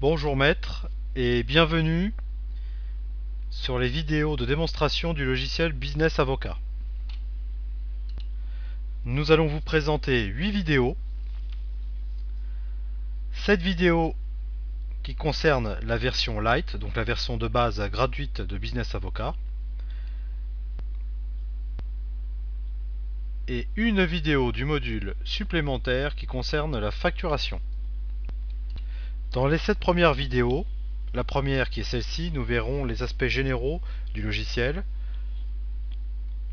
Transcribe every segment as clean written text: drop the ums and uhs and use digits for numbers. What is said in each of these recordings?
Bonjour maître et bienvenue sur les vidéos de démonstration du logiciel Business Avocat. Nous allons vous présenter 8 vidéos. 7 vidéos qui concernent la version Lite, donc la version de base gratuite de Business Avocat. Et une vidéo du module supplémentaire qui concerne la facturation. Dans les 7 premières vidéos, la première qui est celle-ci, nous verrons les aspects généraux du logiciel.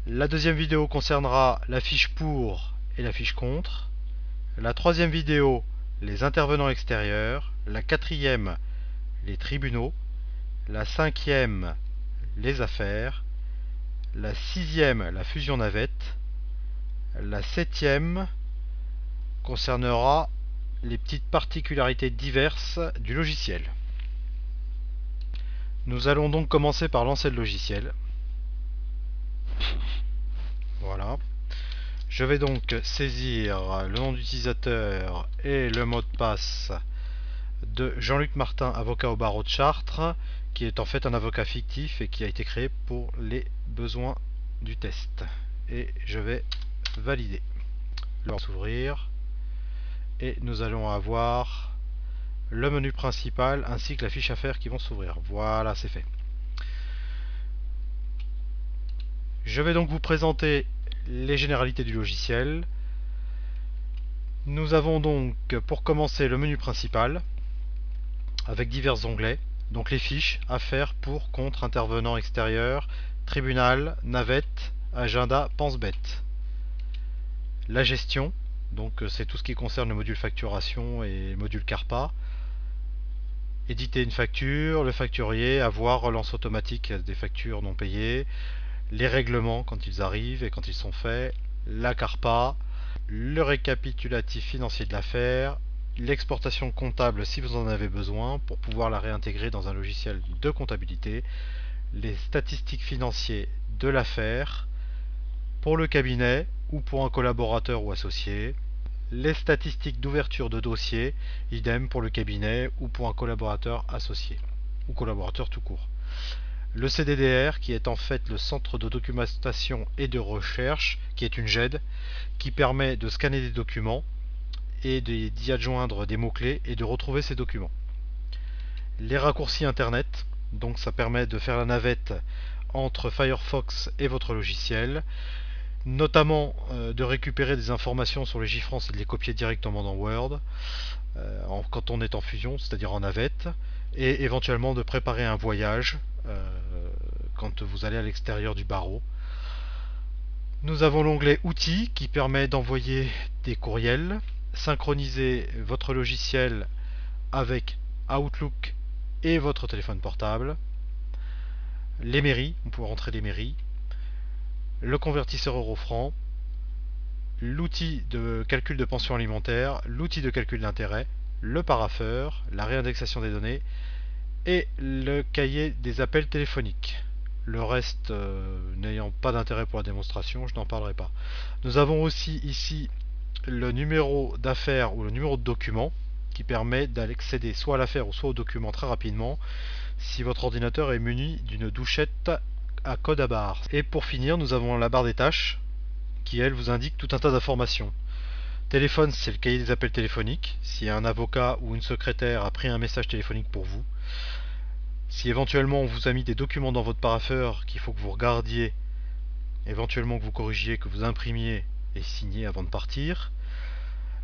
La deuxième vidéo concernera la fiche pour et la fiche contre. La troisième vidéo, les intervenants extérieurs. La quatrième, les tribunaux. La cinquième, les affaires. La sixième, la fusion navette. La septième concernera les petites particularités diverses du logiciel. Nous allons donc commencer par lancer le logiciel. Voilà. Je vais donc saisir le nom d'utilisateur et le mot de passe de Jean-Luc Martin, avocat au barreau de Chartres, qui est en fait un avocat fictif et qui a été créé pour les besoins du test. Et je vais valider. Le va s'ouvrir et nous allons avoir le menu principal ainsi que la fiche affaires qui vont s'ouvrir. Voilà, c'est fait. Je vais donc vous présenter les généralités du logiciel. Nous avons donc pour commencer le menu principal avec divers onglets, donc les fiches, affaires, pour, contre, intervenant extérieur, tribunal, navette, agenda, pense-bête. La gestion, donc c'est tout ce qui concerne le module facturation et le module CARPA. Éditer une facture, le facturier, avoir relance automatique des factures non payées, les règlements quand ils arrivent et quand ils sont faits, la CARPA, le récapitulatif financier de l'affaire, l'exportation comptable si vous en avez besoin pour pouvoir la réintégrer dans un logiciel de comptabilité, les statistiques financières de l'affaire pour le cabinet ou pour un collaborateur ou associé, les statistiques d'ouverture de dossier, idem pour le cabinet ou pour un collaborateur associé ou collaborateur tout court. Le CDDR qui est en fait le centre de documentation et de recherche, qui est une GED, qui permet de scanner des documents et d'y adjoindre des mots-clés et de retrouver ces documents. Les raccourcis internet, donc ça permet de faire la navette entre Firefox et votre logiciel, notamment de récupérer des informations sur les J-France et de les copier directement dans Word quand on est en fusion, c'est-à-dire en navette, et éventuellement de préparer un voyage quand vous allez à l'extérieur du barreau. Nous avons l'onglet Outils qui permet d'envoyer des courriels, synchroniser votre logiciel avec Outlook et votre téléphone portable, les mairies, on peut rentrer les mairies, le convertisseur euro-franc, l'outil de calcul de pension alimentaire, l'outil de calcul d'intérêt, le parapheur, la réindexation des données et le cahier des appels téléphoniques. Le reste n'ayant pas d'intérêt pour la démonstration, je n'en parlerai pas. Nous avons aussi ici le numéro d'affaires ou le numéro de document qui permet d'accéder soit à l'affaire ou soit au document très rapidement si votre ordinateur est muni d'une douchette à code à barre. Et pour finir, nous avons la barre des tâches qui, elle, vous indique tout un tas d'informations. Téléphone, c'est le cahier des appels téléphoniques, si un avocat ou une secrétaire a pris un message téléphonique pour vous. Si éventuellement on vous a mis des documents dans votre parapheur qu'il faut que vous regardiez, éventuellement que vous corrigiez, que vous imprimiez et signiez avant de partir.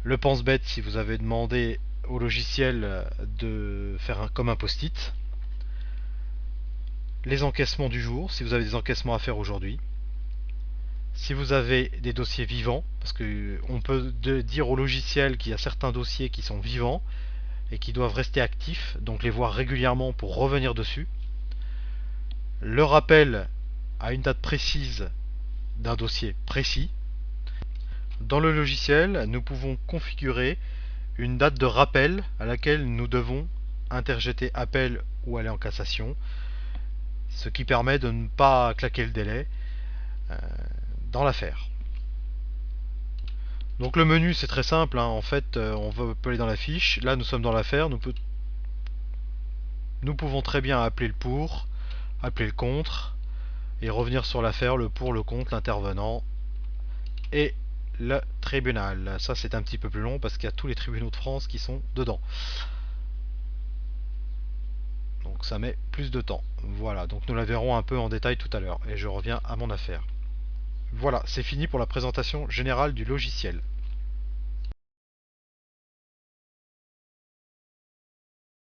Le pense-bête si vous avez demandé au logiciel de faire comme un post-it. Les encaissements du jour, si vous avez des encaissements à faire aujourd'hui. Si vous avez des dossiers vivants, parce qu'on peut dire au logiciel qu'il y a certains dossiers qui sont vivants et qui doivent rester actifs, donc les voir régulièrement pour revenir dessus. Le rappel à une date précise d'un dossier précis. Dans le logiciel, nous pouvons configurer une date de rappel à laquelle nous devons interjeter appel ou aller en cassation, ce qui permet de ne pas claquer le délai dans l'affaire. Donc le menu c'est très simple, hein. En fait on peut aller dans la fiche, là nous sommes dans l'affaire, nous Nous pouvons très bien appeler le pour, appeler le contre, et revenir sur l'affaire, le pour, le contre, l'intervenant et le tribunal. Ça c'est un petit peu plus long parce qu'il y a tous les tribunaux de France qui sont dedans. Donc ça met plus de temps. Voilà, donc nous la verrons un peu en détail tout à l'heure. Et je reviens à mon affaire. Voilà, c'est fini pour la présentation générale du logiciel.